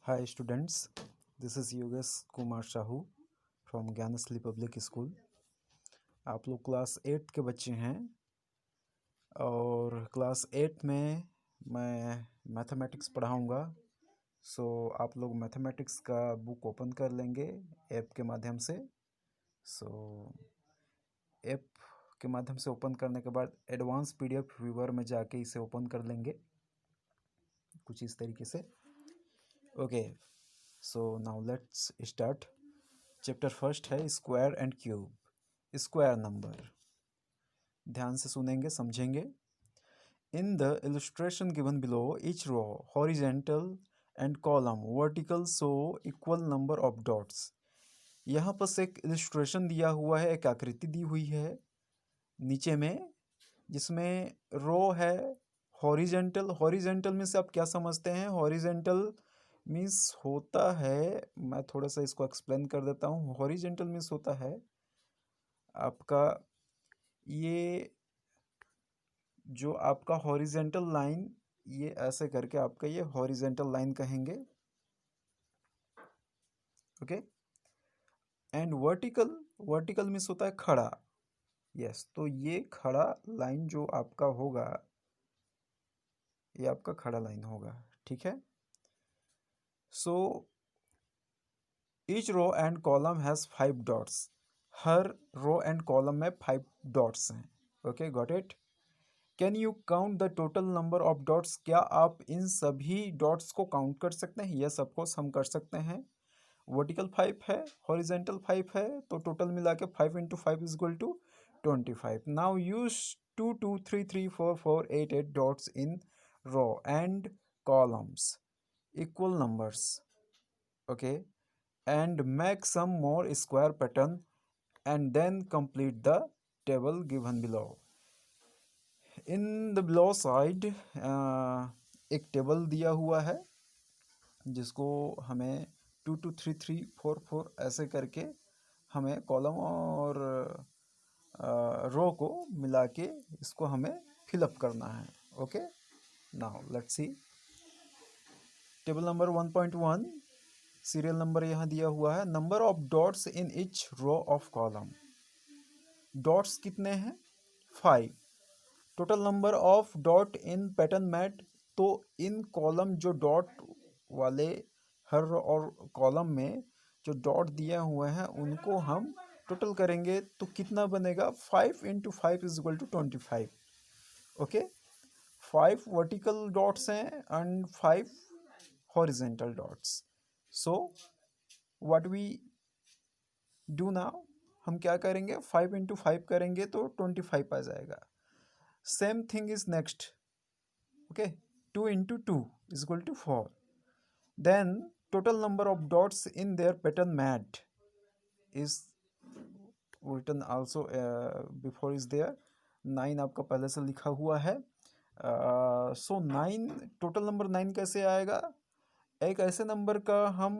Hi students, this is Yogesh Kumar Shahu from Gyanshree public school. आप लोग class 8 के बच्चे हैं और क्लास 8 में मैं मैथमेटिक्स पढ़ाऊँगा। सो आप लोग मैथमेटिक्स का बुक ओपन कर लेंगे ऐप के माध्यम से। सो ऐप के माध्यम से ओपन करने के बाद एडवांस पीडीएफ व्यूअर में जाके इसे ओपन कर लेंगे कुछ इस तरीके से। Okay, so now let's start. Chapter first है square and cube. Square number ध्यान से सुनेंगे, समझेंगे। In the illustration given below each row horizontal and column vertical so equal number of dots. यहाँ पर एक इलस्ट्रेशन दिया हुआ है, एक आकृति दी हुई है नीचे में, जिसमें रो है हॉरिजेंटल। हॉरिजेंटल मीन्स आप क्या समझते हैं? हॉरिजेंटल मीन्स होता है, मैं थोड़ा सा इसको एक्सप्लेन कर देता हूँ। हॉरिजेंटल मीन्स होता है आपका ये जो आपका हॉरिजेंटल लाइन, ये ऐसे करके आपका ये हॉरिजेंटल लाइन कहेंगे। Okay, and vertical, vertical means होता है खड़ा। यस, तो ये खड़ा लाइन जो आपका होगा, ये आपका खड़ा लाइन होगा। ठीक है। So each row and column has 5 dots. हर रो एंड कॉलम में 5 डॉट्स हैं। Okay, got it. Can you count the total number of dots? क्या आप इन सभी डॉट्स को काउंट कर सकते हैं? यस, ऑफकोर्स हम कर सकते हैं। वर्टिकल 5 है, हॉरिजेंटल 5 है, तो टोटल मिला के 5 into 5 is equal to 25। Now use 2 2 3 3 4 4 8 8 dots in row and columns equal numbers. Okay, and make some more square pattern and then complete the table given below. In the below side एक table दिया हुआ है जिसको हमें 2 2 3 3 4 4 ऐसे करके हमें column और रो को मिला के इसको हमें फिलअप करना है। Okay, now let's see table number 1.1। Serial number यहाँ दिया हुआ है। Number of dots in each row of column. Dots कितने हैं? 5। Total number of dot in pattern mat. तो इन कॉलम जो डॉट वाले हर और कॉलम में जो डॉट दिए हुए हैं उनको हम टोटल करेंगे तो कितना बनेगा? 5 into 5 is equal to 25। Okay, 5 vertical dots हैं and 5 horizontal dots. So what we do now, हम क्या करेंगे? 5 इंटू 5 करेंगे तो 25 आ जाएगा। Same thing is next. Okay, 2 into 2 is equal to 4। Then total number of dots in their pattern mat is written also before is there। 9 आपका पहले से लिखा हुआ है। सो 9, टोटल नंबर 9 कैसे आएगा? एक ऐसे नंबर का हम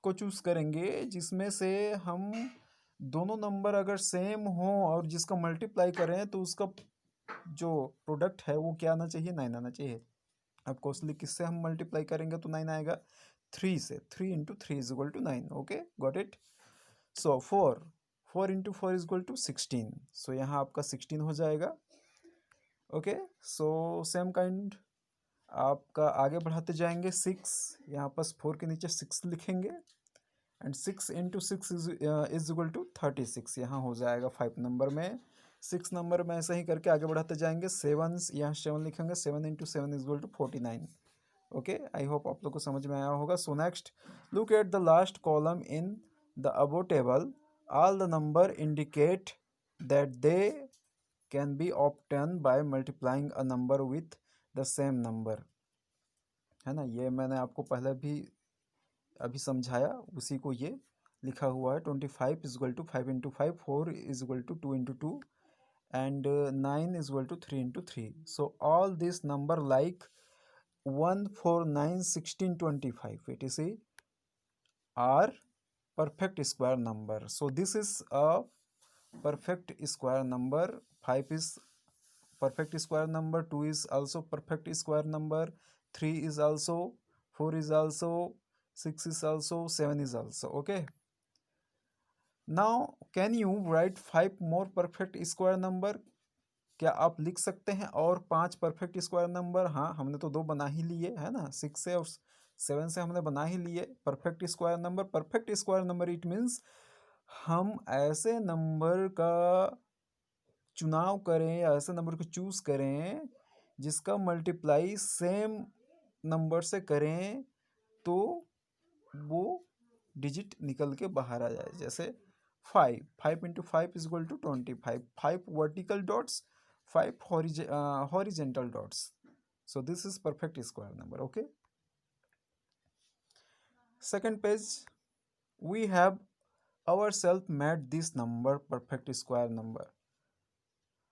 को चूज करेंगे जिसमें से हम दोनों नंबर अगर सेम हो और जिसका मल्टीप्लाई करें तो उसका जो प्रोडक्ट है वो क्या आना चाहिए? 9 आना चाहिए। अब कोसली किससे हम मल्टीप्लाई करेंगे तो 9 आएगा? 3 से। 3 into 3 is equal to 9। Okay, got it. So 4 into 4 is equal to 16। So यहाँ आपका 16 हो जाएगा। ओके, सो सेम काइंड आपका आगे बढ़ाते जाएंगे। 6, यहाँ पर 4 के नीचे 6 लिखेंगे and 6 into 6 is equal to 36। यहाँ हो जाएगा 5 नंबर में। 6 नंबर में ऐसे ही करके आगे बढ़ाते जाएंगे। 7, यहाँ 7 लिखेंगे। 7 into 7 is equal to 49। Okay, I hope आप लोग को समझ में आया होगा। So next, look at the last column in the above table. All the number indicate that they can be obtain by multiplying a number with the same number. है ना, ये मैंने आपको पहले भी अभी समझाया, उसी को ये लिखा हुआ है। 25 is equal to 5 into 5, 4 is equal to 2 into 2 and 9 is equal to 3 into 3। So all this number like 1 4 9 16 25 etc are perfect square number. So this is a perfect square number. 5 is perfect square number, 2 is also perfect square number, 3 is also, 4 is also, 6 is also, 7 is also. Okay, now can you write 5 more perfect square number? क्या आप लिख सकते हैं और 5 perfect square number? हाँ, हमने तो 2 बना ही लिए है ना, 6 से और 7 से हमने बना ही लिए perfect square number. Perfect square number it means हम ऐसे नंबर का चुनाव करें या ऐसे नंबर को चूज करें जिसका मल्टीप्लाई सेम नंबर से करें तो वो डिजिट निकल के बाहर आ जाए। जैसे 5 into 5 is equal to 25, 5 vertical dots, 5 horizontal dots. So this is perfect square number. Okay, second page, we have ourselves made this number perfect square number.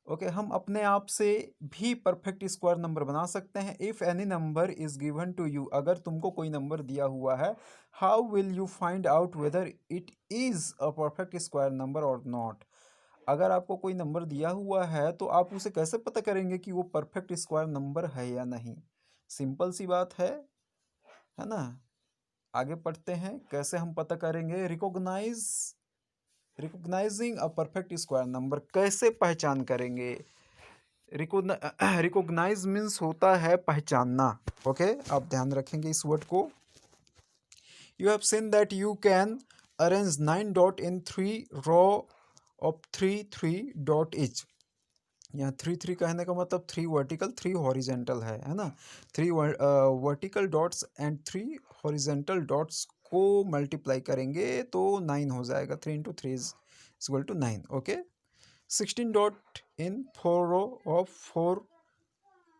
Okay, हम अपने आप से भी परफेक्ट स्क्वायर नंबर बना सकते हैं। If any number is given to you, अगर तुमको कोई नंबर दिया हुआ है, how will you find out whether it is a perfect square number और नॉट? अगर आपको कोई नंबर दिया हुआ है तो आप उसे कैसे पता करेंगे कि वो परफेक्ट स्क्वायर नंबर है या नहीं? सिंपल सी बात है ना। आगे पढ़ते हैं, कैसे हम पता करेंगे? रिकॉग्नाइजिंग अ परफेक्ट स्क्वायर नंबर, कैसे पहचान करेंगे? रिकॉग्नाइज मीन्स होता है पहचानना। ओके, आप ध्यान रखेंगे इस वर्ड को। You have seen that you can arrange 9 dot in 3 row of 3 dot each. यहाँ 3 कहने का मतलब 3 वर्टिकल 3 हॉरिजेंटल है ना। 3 vertical dots and 3 horizontal dots को मल्टीप्लाई करेंगे तो 9 हो जाएगा। 3 into 3 is equal to 9। Okay, 16 dot in 4 row of 4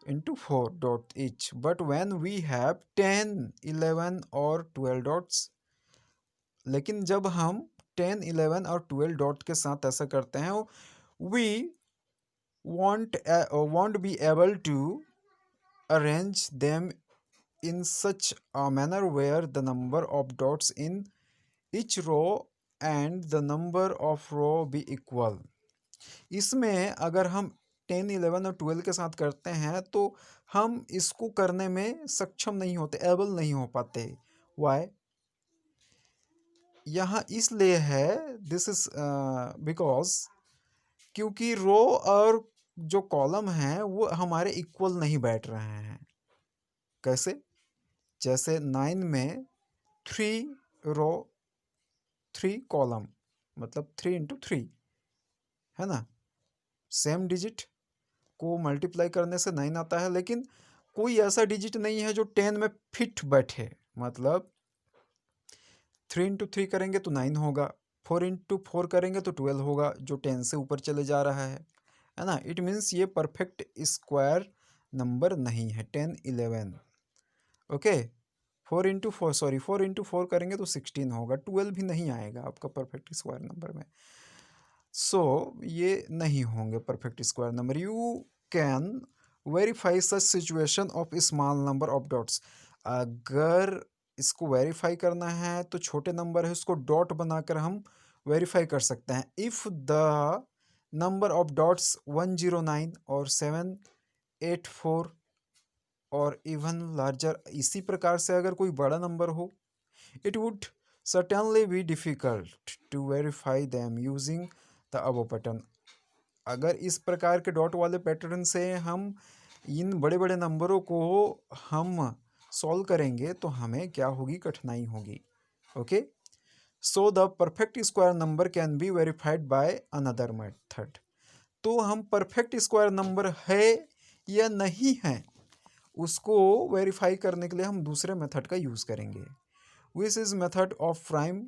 into 4 dot each, but when we have 10, 11 और 12 dots, लेकिन जब हम 10, 11 और 12 डॉट के साथ ऐसा करते हैं, we won't be able to arrange them in such a manner where the number of dots in each row and the number of row be equal. इसमें अगर हम 10, 11 और 12 के साथ करते हैं तो हम इसको करने में सक्षम नहीं होते, एबल नहीं हो पाते। वाई? यहाँ इसलिए है, दिस इज बिकॉज क्योंकि रो और जो कॉलम हैं वो हमारे इक्वल नहीं बैठ रहे हैं। कैसे? जैसे 9 में 3 रो 3 कॉलम मतलब 3 इंटू 3 है ना। सेम डिजिट को मल्टीप्लाई करने से 9 आता है, लेकिन कोई ऐसा डिजिट नहीं है जो 10 में फिट बैठे। मतलब 3 इंटू 3 करेंगे तो 9 होगा, 4 इंटू 4 करेंगे तो 12 होगा, जो 10 से ऊपर चले जा रहा है ना। इट मीन्स ये परफेक्ट स्क्वायर नंबर नहीं है 10, 11। ओके, 4 इंटू 4 करेंगे तो 16 होगा, 12 भी नहीं आएगा आपका परफेक्ट स्क्वायर नंबर में। सो ये नहीं होंगे perfect square number. You can verify such situation of small number of dots. अगर इसको वेरीफाई करना है तो छोटे नंबर है उसको डॉट बनाकर हम वेरीफाई कर सकते हैं। If the number of dots 109 और 784 और इवन लार्जर, इसी प्रकार से अगर कोई बड़ा नंबर हो, it would certainly be difficult to verify them using the above pattern। अगर इस प्रकार के डॉट वाले पैटर्न से हम इन बड़े बड़े नंबरों को हम सॉल्व करेंगे तो हमें क्या होगी? कठिनाई होगी। Okay, so the perfect square number can be verified by another method. तो हम परफेक्ट स्क्वायर नंबर है या नहीं है उसको वेरीफाई करने के लिए हम दूसरे मेथड का यूज़ करेंगे, which is method of prime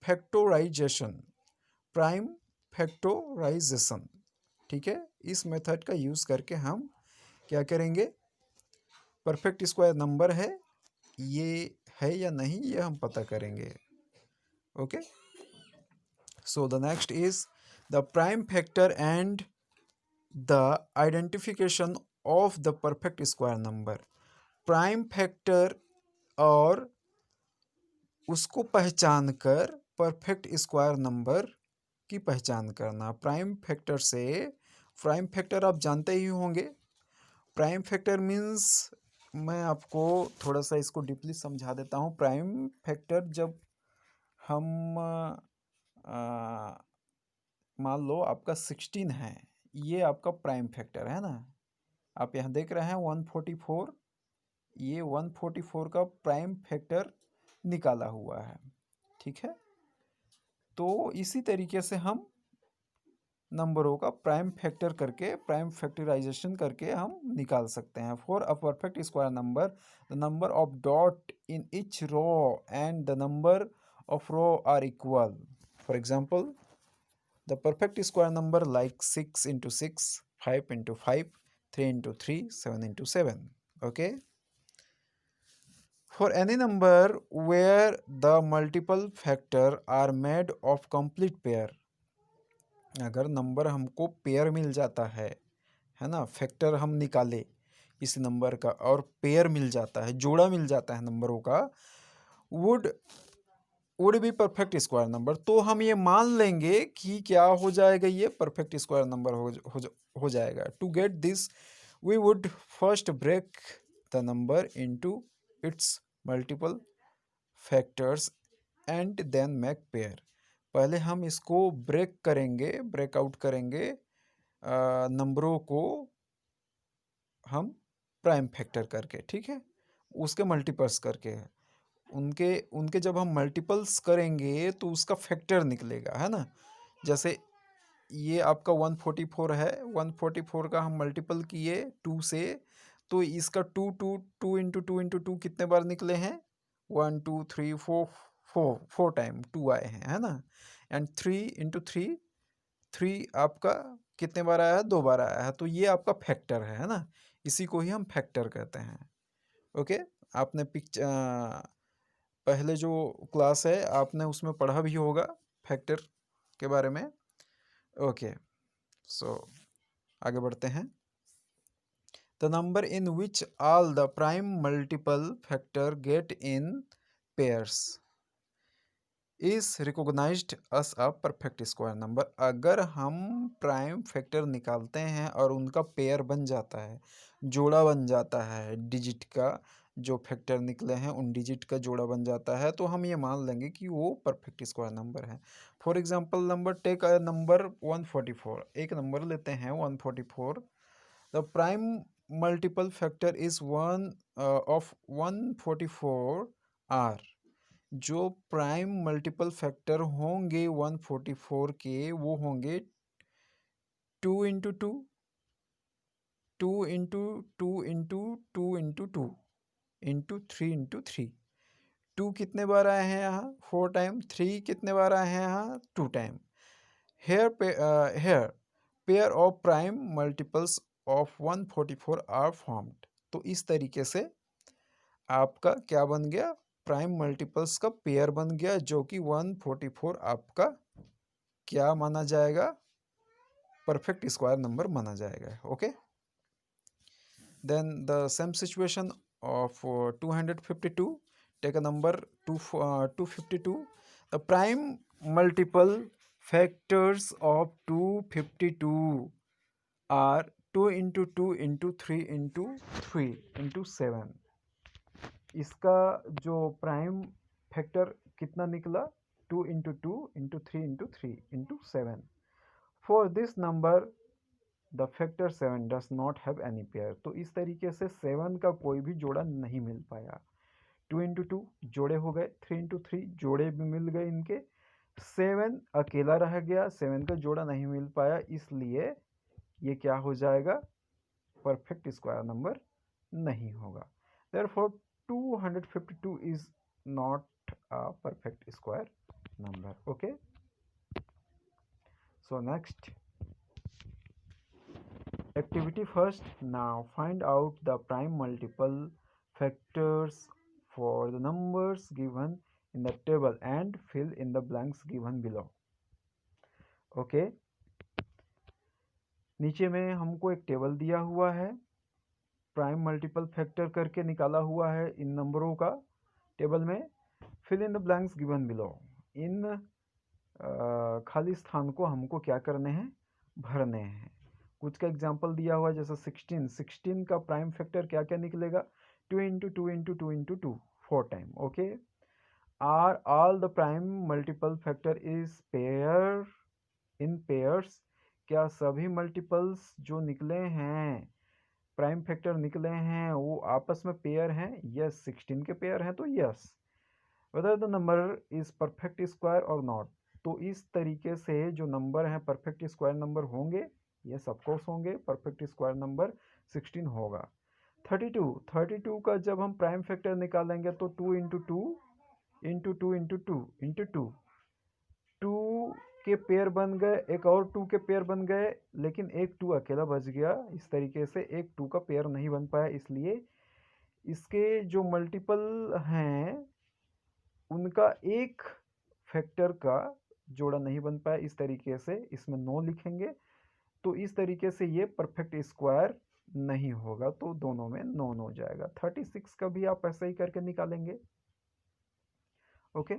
factorisation. Prime factorisation, ठीक है। इस मेथड का यूज़ करके हम क्या करेंगे? परफेक्ट स्क्वायर नंबर है ये है या नहीं ये हम पता करेंगे। Okay, so the next is the prime factor and the identification of the perfect square number. Prime factor और उसको पहचान कर परफेक्ट स्क्वायर नंबर की पहचान करना। प्राइम फैक्टर से, प्राइम फैक्टर आप जानते ही होंगे, प्राइम फैक्टर मीन्स मैं आपको थोड़ा सा इसको डीपली समझा देता हूँ। प्राइम फैक्टर जब हम मान लो आपका 16 है, ये आपका प्राइम फैक्टर है ना। आप यहाँ देख रहे हैं 144, ये 144 का प्राइम फैक्टर निकाला हुआ है, ठीक है। तो इसी तरीके से हम नंबरों का प्राइम फैक्टर करके, प्राइम फैक्टराइजेशन करके हम निकाल सकते हैं। For a perfect square number, the number of dot in each row and the number of row are equal. For example, the perfect square number like 6 into 6, 5 into 5, 3 into 3, 7 into 7. Okay. For any number where the multiple factor are made of complete pair, अगर number हमको pair मिल जाता है ना, factor हम निकाले इस number का और पेयर मिल जाता है, जोड़ा मिल जाता है नंबरों का, would be perfect square number, तो हम ये मान लेंगे कि क्या हो जाएगा, ये परफेक्ट स्क्वायर नंबर हो जाएगा। To get this we would first break the number into its multiple factors and then make pair. पहले हम इसको ब्रेक करेंगे, ब्रेकआउट करेंगे नंबरों को हम प्राइम फैक्टर करके, ठीक है, उसके मल्टीपल्स करके। उनके उनके जब हम मल्टीपल्स करेंगे तो उसका फैक्टर निकलेगा, है ना। जैसे ये आपका 144 है, 144 का हम मल्टीपल किए 2 से, तो इसका 2 कितने बार निकले हैं, 1 2 3 4 टाइम 2 आए हैं, है ना। एंड 3 आपका कितने बार आया है, 2 बार आया है, तो ये आपका फैक्टर है ना। इसी को ही हम फैक्टर कहते हैं। ओके, आपने पहले जो क्लास है आपने उसमें पढ़ा भी होगा फैक्टर के बारे में। ओके, सो आगे बढ़ते हैं। The number in which all the prime multiple factor get in pairs is recognized as a perfect square number. अगर हम प्राइम फैक्टर निकालते हैं और उनका पेयर बन जाता है, जोड़ा बन जाता है, डिजिट का जो फैक्टर निकले हैं उन डिजिट का जोड़ा बन जाता है, तो हम ये मान लेंगे कि वो परफेक्ट स्क्वायर नंबर है। For example, number take a number 144, एक नंबर लेते हैं 144। The prime multiple factor is one of 144 are. जो प्राइम मल्टीपल फैक्टर होंगे 144 के, वो होंगे 2 into 2, 2 into 2 into 2 into 2 into 3 into 3। 2 कितने बार आए हैं यहाँ, 4 टाइम। 3 कितने बार आए हैं यहाँ, 2 time. Here pair of prime multiples of 144 are formed. तो इस तरीके से आपका क्या बन गया, प्राइम मल्टीपल्स का पेयर बन गया, जो कि 144 आपका क्या माना जाएगा, परफेक्ट स्क्वायर नंबर माना जाएगा। Okay, then the same situation of 252। Take a number 252। The prime multiple factors of 252 are 2 into 2 into 3 into 3 into 7। इसका जो प्राइम फैक्टर कितना निकला, 2 into 2 into 3 into 3 into 7। For this number the factor 7 does not have any pair. तो इस तरीके से 7 का कोई भी जोड़ा नहीं मिल पाया। 2 इंटू 2 जोड़े हो गए, 3 इंटू 3 जोड़े भी मिल गए इनके, 7 अकेला रह गया, 7 का जोड़ा नहीं मिल पाया, इसलिए ये क्या हो जाएगा, परफेक्ट स्क्वायर नंबर नहीं होगा। Therefore 252 is not a perfect square number. Okay, so next activity first. Now find out the prime multiple factors for the numbers given in the table and fill in the blanks given below. Okay, नीचे में हमको एक table दिया हुआ है, prime multiple factor करके निकाला हुआ है इन नंबरों का टेबल में। Fill in the blanks given below. इन खाली स्थान को हमको क्या करने हैं, भरने हैं। कुछ का एग्जांपल दिया हुआ है, जैसे 16 का प्राइम फैक्टर क्या क्या निकलेगा, 2 into 2 into 2 into 2 4 time. Okay, are all the prime multiple factor is pair in pairs? क्या सभी मल्टीपल्स जो निकले हैं, प्राइम फैक्टर निकले हैं, वो आपस में पेयर हैं? यस, 16 के पेयर हैं तो yes. Weather the number is perfect square और नॉट, तो इस तरीके से जो नंबर हैं परफेक्ट स्क्वायर नंबर होंगे, यस ऑफकोर्स होंगे, परफेक्ट स्क्वायर नंबर 16 होगा। 32 का जब हम प्राइम फैक्टर निकालेंगे तो 2 into two into two into two into two, 2 के पेयर बन गए, एक और 2 के पेयर बन गए, लेकिन एक 2 अकेला बच गया। इस तरीके से एक 2 का पेयर नहीं बन पाया, इसलिए इसके जो मल्टीपल हैं उनका एक फैक्टर का जोड़ा नहीं बन पाया, इस तरीके से इसमें 9 लिखेंगे। तो इस तरीके से ये परफेक्ट स्क्वायर नहीं होगा, तो दोनों में 9 हो जाएगा। 36 का भी आप ऐसे ही करके निकालेंगे। Okay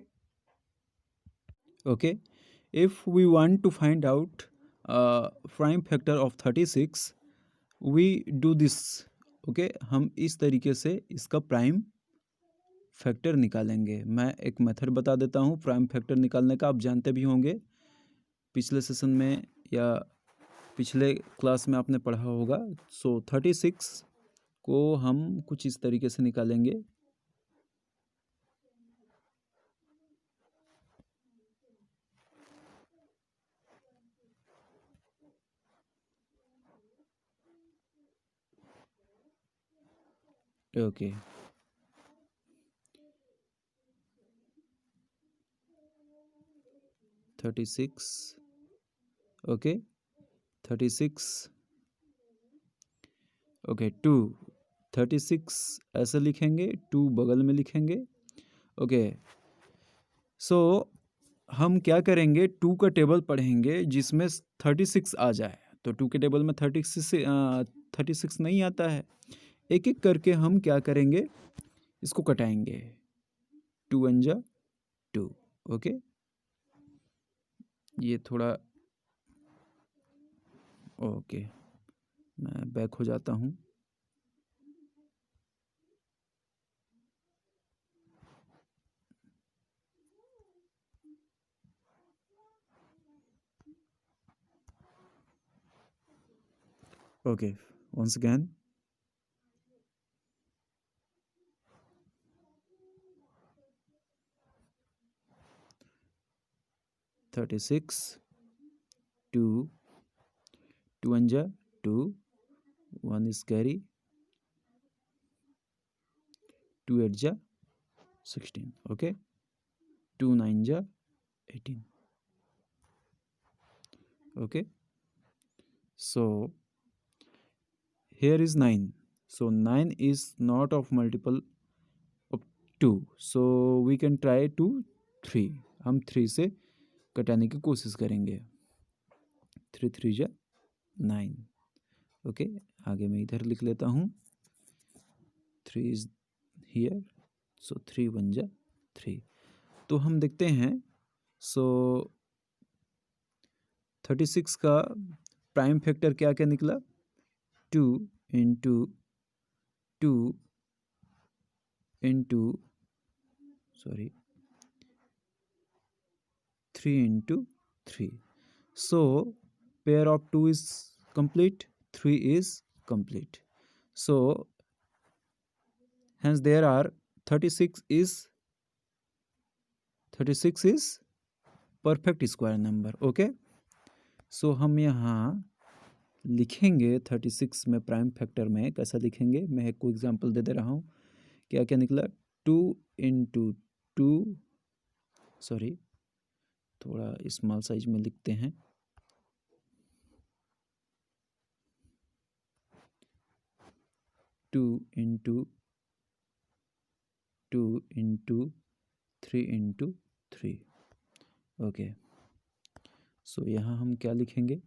Okay, if we want to find out prime factor of 36, we do this. Okay, हम इस तरीके से इसका प्राइम फैक्टर निकालेंगे। मैं एक मेथड बता देता हूँ प्राइम फैक्टर निकालने का, आप जानते भी होंगे, पिछले सेशन में या पिछले क्लास में आपने पढ़ा होगा। सो 36 को हम कुछ इस तरीके से निकालेंगे। Okay, thirty six, okay 36, okay 2, 36 ऐसे लिखेंगे, 2 बगल में लिखेंगे। ओके, सो हम क्या करेंगे, 2 का टेबल पढ़ेंगे जिसमें 36 आ जाए। तो 2 के टेबल में 36 नहीं आता है, एक एक करके हम क्या करेंगे, इसको कटाएंगे। 2 1 जा 2। ओके, ये थोड़ा, ओके मैं बैक हो जाता हूँ। ओके, once again, 36, 2, 2 1 जा 2, 1 is carry, 2 8 जा 16, okay, 2 9 जा 18, okay. So here is 9, so 9 is not of multiple of 2, so we can try to 3, हम 3 से कटाने की कोशिश करेंगे। 3 3 जा 9, ओके। आगे मैं इधर लिख लेता हूँ, 3 इज हियर, सो 3 1 जा 3। तो हम देखते हैं, सो 36 का प्राइम फैक्टर क्या क्या निकला, 2 into 2 into 3 into 3। So pair of 2 is complete, 3 is complete. So hence there are 36 is perfect square number. Okay, so हम यहाँ लिखेंगे 36 में प्राइम फैक्टर में कैसा लिखेंगे, मैं एक को एग्जांपल दे रहा हूँ। क्या क्या निकला, 2 इंटू 2, सॉरी थोड़ा स्मॉल साइज में लिखते हैं, 2 into 2 into 3 into 3। Okay, so यहाँ हम क्या लिखेंगे,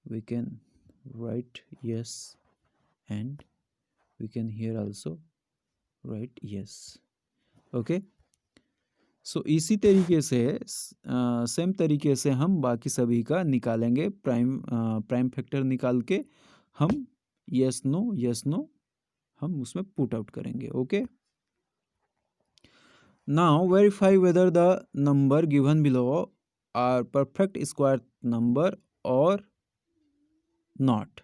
we can write yes and we can here also write yes. Okay, so इसी तरीके से सेम तरीके से हम बाकी सभी का निकालेंगे। प्राइम फैक्टर निकाल के हम यस नो हम उसमें पुट आउट करेंगे। Okay, now verify whether the number given below are perfect square number और नॉट।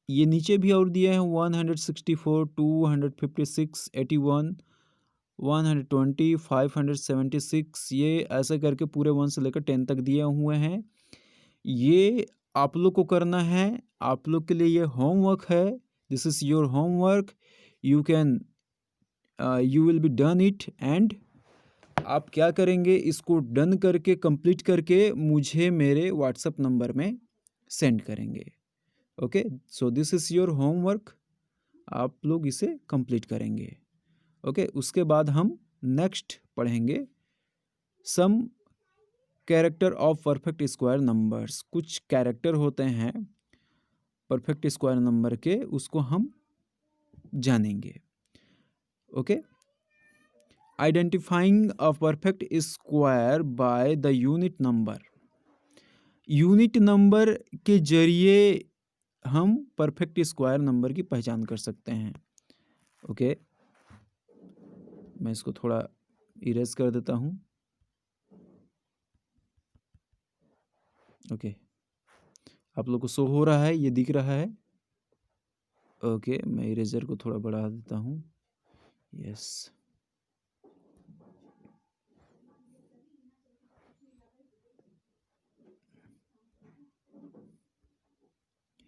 ये नीचे भी और दिए हैं 164, 256, 81, 120, 576, ये ऐसे करके पूरे 1 से लेकर 10 तक दिए हुए हैं। ये आप लोग को करना है, आप लोग के लिए ये होमवर्क है। This is your homework, you can you will be done it. And आप क्या करेंगे, इसको डन करके कंप्लीट करके मुझे मेरे व्हाट्सएप नंबर में सेंड करेंगे। Okay, so this is your homework, आप लोग इसे कंप्लीट करेंगे। ओके, उसके बाद हम नेक्स्ट पढ़ेंगे some character of perfect square numbers. कुछ कैरेक्टर होते हैं परफेक्ट स्क्वायर नंबर के, उसको हम जानेंगे। Okay, identifying a perfect square by the unit number. Unit number के जरिए हम परफेक्ट स्क्वायर नंबर की पहचान कर सकते हैं। ओके, मैं इसको थोड़ा इरेज कर देता हूँ। ओके, आप लोग को शो हो रहा है, ये दिख रहा है। ओके, मैं इरेजर को थोड़ा बढ़ा देता हूँ। Yes,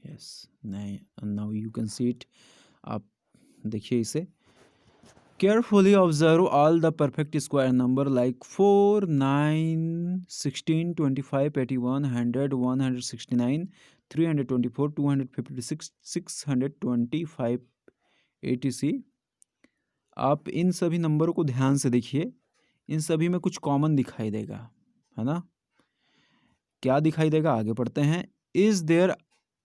yes, now you can see it. आप देखिए इसे। Carefully observe all the perfect square number like 4, 9, 16, 25, 81, 100, 169, 324, 256, 625 etc। आप इन सभी नंबरों को ध्यान से देखिए, इन सभी में कुछ कॉमन दिखाई देगा, है ना? क्या दिखाई देगा, आगे पढ़ते हैं। Is there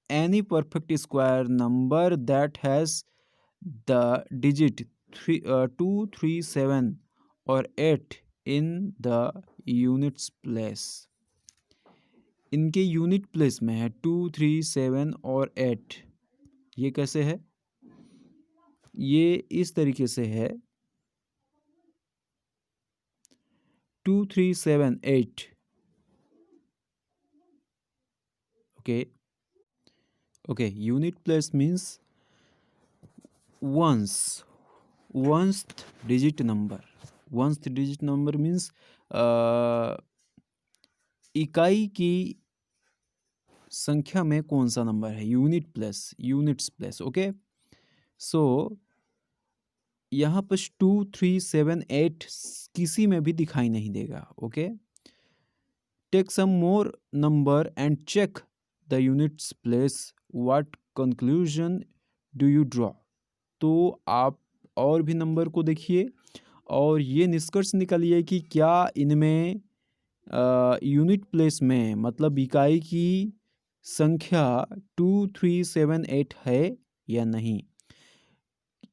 any perfect square number that has the digit 2, 3, 7 और 8 इन द यूनिट्स प्लेस। इनके यूनिट प्लेस में है 2, 3, 7 और 8। ये कैसे है? ये इस तरीके से है 2, 3, 7, 8। Okay, unit place means one's digit number means इकाई की संख्या में कौन सा नंबर है, यूनिट्स प्लेस। ओके, सो यहाँ पर 2, 3, 7, 8 किसी में भी दिखाई नहीं देगा। Okay, take some more number and check the units place, what conclusion do you draw. तो आप और भी नंबर को देखिए और ये निष्कर्ष निकालिए कि क्या इनमें यूनिट प्लेस में मतलब इकाई की संख्या 2, 3, 7, 8 है या नहीं।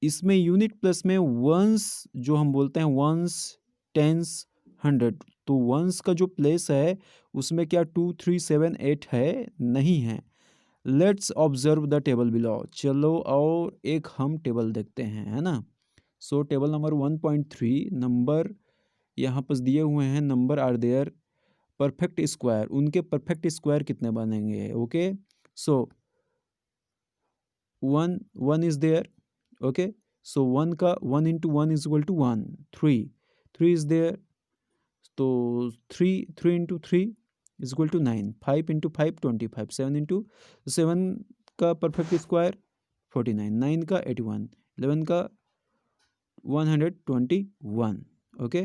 इसमें यूनिट प्लेस में वंस जो हम बोलते हैं वंस, टेंस, 100, तो वंस का जो प्लेस है उसमें क्या 2, 3, 7, 8 है? नहीं है। Let's observe the table below. चलो और एक हम टेबल देखते हैं, है ना। सो टेबल नंबर 1.3 नंबर यहाँ पर दिए हुए हैं, number are there perfect square, उनके परफेक्ट स्क्वायर कितने बनेंगे। Okay, so 1 is there. Okay, so 1 का 1 into 1 is equal to 1, 3 is there, तो 3 into 3 is equal to 9, 5 into 5 25, 7 into 7 का परफेक्ट स्क्वायर 49, 9 का 81, 11 का 121। ओके,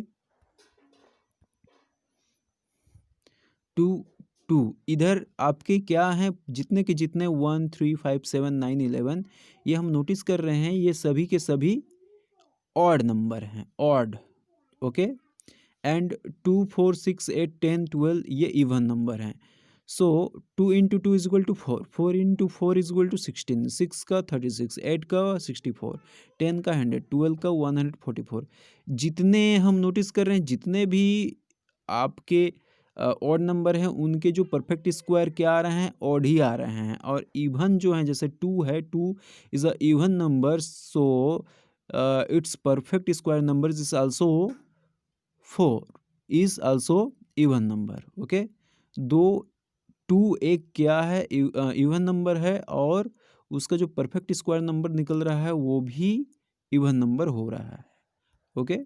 2 इधर आपके क्या हैं, जितने के जितने 1, 3, 5, 7, 9, 11 ये हम नोटिस कर रहे हैं, ये सभी के सभी ऑड नंबर हैं, ऑड। ओके, एंड 2, 4, 6, 8, 10, 12 ये इवन नंबर हैं। So 2 into 2 is equal to 4, 4 into 4 is equal to 16, 6 का 36, 8 का 64, 10 का 100, 12 का 144। जितने हम नोटिस कर रहे हैं, जितने भी आपके ऑड नंबर हैं उनके जो परफेक्ट स्क्वायर क्या आ रहे हैं, ऑड ही आ रहे हैं। और इवन जो हैं, जैसे 2 है, 2 is a even number, so it's perfect square number is also 4 is also even number. Okay, दो 2 एक क्या है, इवन नंबर है, और उसका जो परफेक्ट स्क्वायर नंबर निकल रहा है वो भी इवन नंबर हो रहा है। ओके,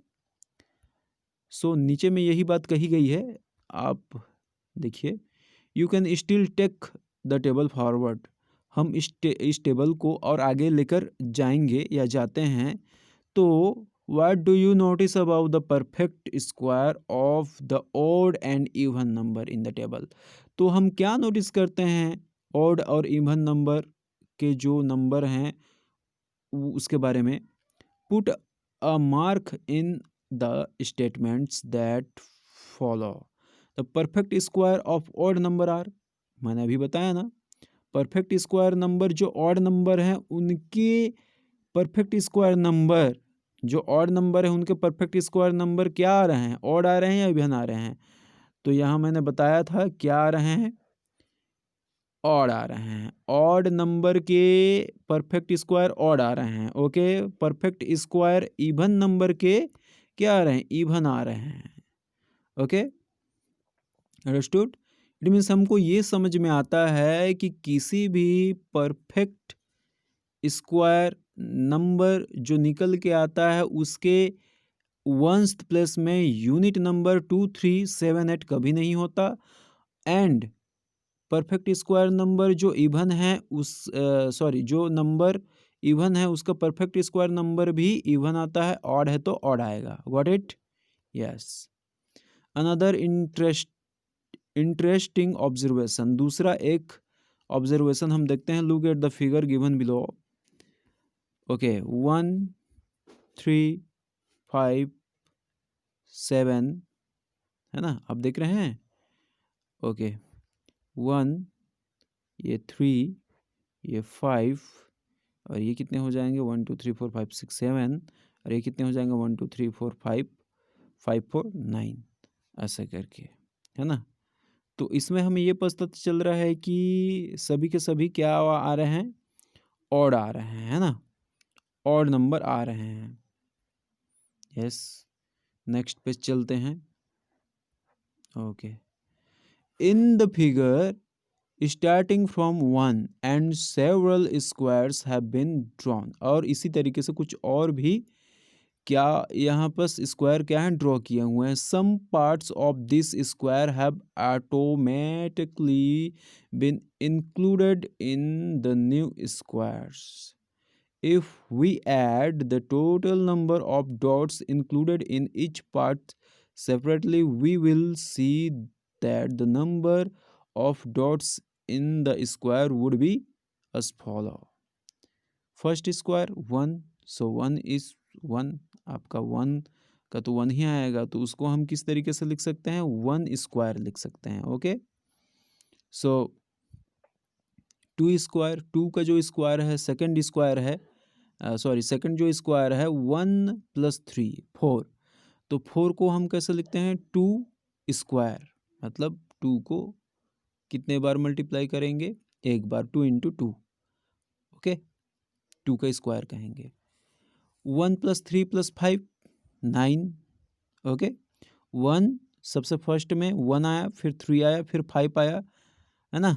सो नीचे में यही बात कही गई है, आप देखिए। You can still take the table forward. हम इस टेबल को और आगे लेकर जाएंगे या जाते हैं। तो what do you notice about the perfect square of the odd and even number in the table? तो हम क्या नोटिस करते हैं ऑड और इवन नंबर के जो नंबर हैं उसके बारे में? Put a mark in the statements that follow. The perfect square of odd number are, मैंने अभी बताया ना, परफेक्ट स्क्वायर नंबर जो ऑड नंबर हैं उनके परफेक्ट स्क्वायर नंबर, जो ऑड नंबर है उनके परफेक्ट स्क्वायर नंबर क्या आ रहे हैं, ऑड आ रहे हैं या इवन आ रहे हैं? तो यहाँ मैंने बताया था क्या आ रहे हैं, ऑड आ रहे हैं। ऑड नंबर के परफेक्ट स्क्वायर ऑड आ रहे हैं। Okay, perfect square even number के क्या आ रहे हैं, इवन आ रहे हैं। Okay, understood? इट मीन्स हमको ये समझ में आता है कि किसी भी परफेक्ट स्क्वायर नंबर जो निकल के आता है उसके वंस प्लेस में यूनिट नंबर 2, 3, 7, 8 कभी नहीं होता। एंड परफेक्ट स्क्वायर नंबर जो इवन है जो नंबर इवन है उसका परफेक्ट स्क्वायर नंबर भी इवन आता है, ऑड है तो ऑड आएगा। Got it? Yes. Another interesting observation, दूसरा एक ऑब्जर्वेशन हम देखते हैं। Look at the figure given below. Okay, 1, 3, 5, 7 है ना, आप देख रहे हैं। ओके, 1, ये 3, ये 5, और ये कितने हो जाएंगे, 1, 2, 3, 4, 5, 6, 7, और ये कितने हो जाएंगे, 1, 2, 3, 4, 5, 5, 4, 9, ऐसा करके, है ना। तो इसमें हमें ये पता चल रहा है कि सभी के सभी क्या आ रहे हैं, ऑड आ रहे हैं, है ना, ऑड नंबर आ रहे हैं। यस, नेक्स्ट पेज चलते हैं। Okay, in the figure starting from 1 and several squares have been drawn, और इसी तरीके से कुछ और भी क्या यहाँ पर स्क्वायर क्या है, ड्रॉ किए हुए हैं। Some parts of this square have automatically been included in the new squares. If we add the total number of dots included in each part separately, we will see that the number of dots in the square would be as follow. First square 1, so 1 is 1, आपका 1 का तो 1 ही आएगा, तो उसको हम किस तरीके से लिख सकते हैं, 1 स्क्वायर लिख सकते हैं। ओके, सो 2 स्क्वायर, 2 का जो स्क्वायर है, सेकंड स्क्वायर है, सेकंड जो स्क्वायर है 1 + 3 4, तो 4 को हम कैसे लिखते हैं, 2 स्क्वायर, मतलब 2 को कितने बार मल्टीप्लाई करेंगे, एक बार, 2 × 2। ओके, 2 का स्क्वायर कहेंगे। 1 + 3 + 5 9। ओके, 1 सबसे फर्स्ट में 1 आया, फिर 3 आया, फिर 5 आया, है ना,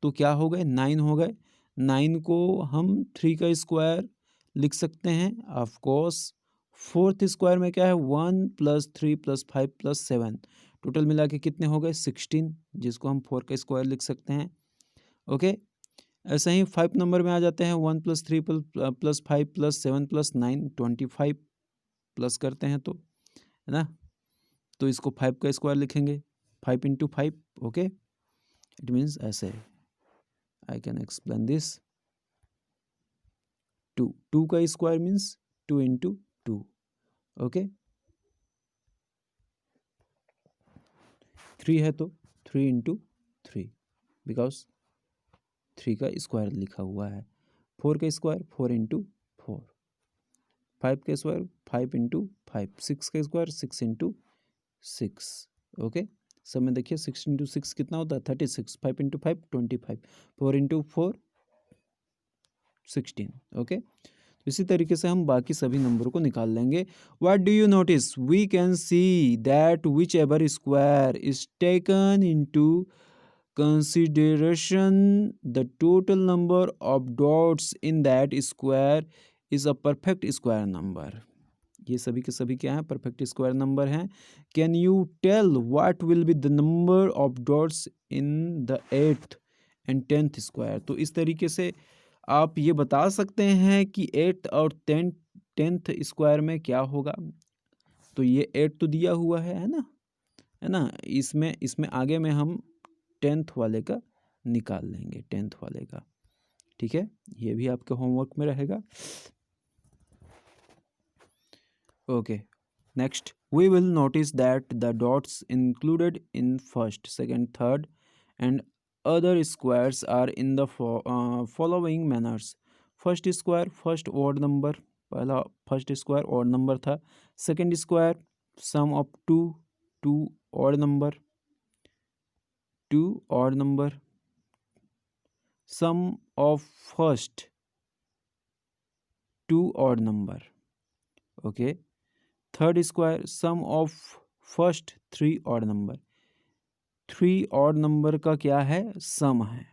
तो क्या हो गए, 9 हो गए। 9 को हम 3 का स्क्वायर लिख सकते हैं ऑफ कोर्स। फोर्थ स्क्वायर में क्या है, 1 + 3 + 5 + 7, टोटल मिला के कितने हो गए, 16, जिसको हम 4 का स्क्वायर लिख सकते हैं। ओके, ऐसे ही 5 नंबर में आ जाते हैं, 1 + 3 + 5 + 7 + 9 25 प्लस करते हैं तो, है ना, तो इसको 5 का स्क्वायर लिखेंगे, 5 × 5। ओके, इट मीन्स ऐसे आई कैन एक्सप्लेन दिस। 2 का स्क्वायर मीन्स 2 × 2। ओके, 3 है तो 3 × 3, बिकॉज 3 का स्क्वायर लिखा हुआ है। 4 का स्क्वायर 4 × 4, 5 का स्क्वायर 5 × 5, 6 का स्क्वायर 6 × 6। ओके, सब में देखिए 6 इंटू 6 कितना होता है 36, 5 इंटू 5 25, 4 इंटू 4 16। ओके, इसी तरीके से हम बाकी सभी नंबरों को निकाल लेंगे। What do you notice? We can see that whichever square is taken into consideration the total number of dots in that square is a perfect square number। ये सभी के सभी क्या हैं? परफेक्ट स्क्वायर नंबर हैं। Can you tell what will be the number of dots in the 8th and 10th square? तो इस तरीके से आप ये बता सकते हैं कि 8th और 10th स्क्वायर में क्या होगा। तो ये 8 तो दिया हुआ है ना, है ना। इसमें आगे में हम 10th वाले का निकाल लेंगे, 10th वाले का। ठीक है, ये भी आपके होमवर्क में रहेगा। Okay, next we will notice that the dots included in first, second, third and other squares are in the following manners. First square first odd number, पहला फर्स्ट स्क्वायर ऑड नंबर था। Second square sum of two odd number, 2 odd number, sum of first 2 odd number। okay, third square sum of first 3 odd number, 3 odd number का क्या है? सम है।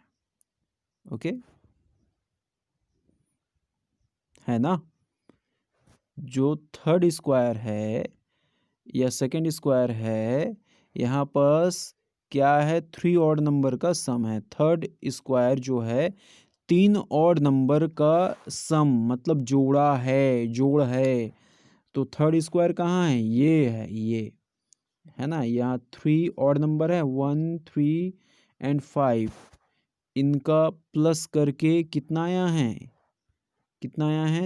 Okay, है ना। जो third square है या सेकंड स्क्वायर है, यहाँ पास क्या है? 3 ऑड नंबर का सम है। थर्ड स्क्वायर जो है 3 ऑड नंबर का सम, मतलब जोड़ है। तो थर्ड स्क्वायर कहाँ है? ये है ना। यहाँ 3 ऑड नंबर है, 1 3 एंड 5, इनका प्लस करके कितना आया है?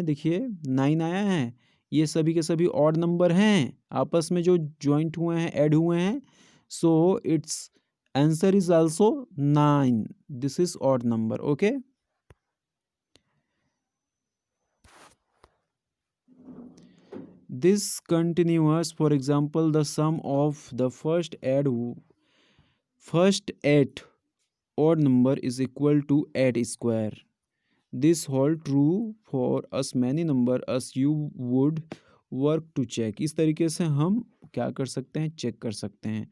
देखिए 9 आया है। ये सभी के सभी ऑड नंबर हैं, आपस में जो ज्वाइंट हुए हैं, ऐड हुए हैं। So it's answer is also 9। This is odd number. Okay, this continuous, for example the sum of the first 8 odd number is equal to 8 square। this hold true for as many number as you would work to check। इस तरीके से हम क्या कर सकते हैं? Check कर सकते हैं।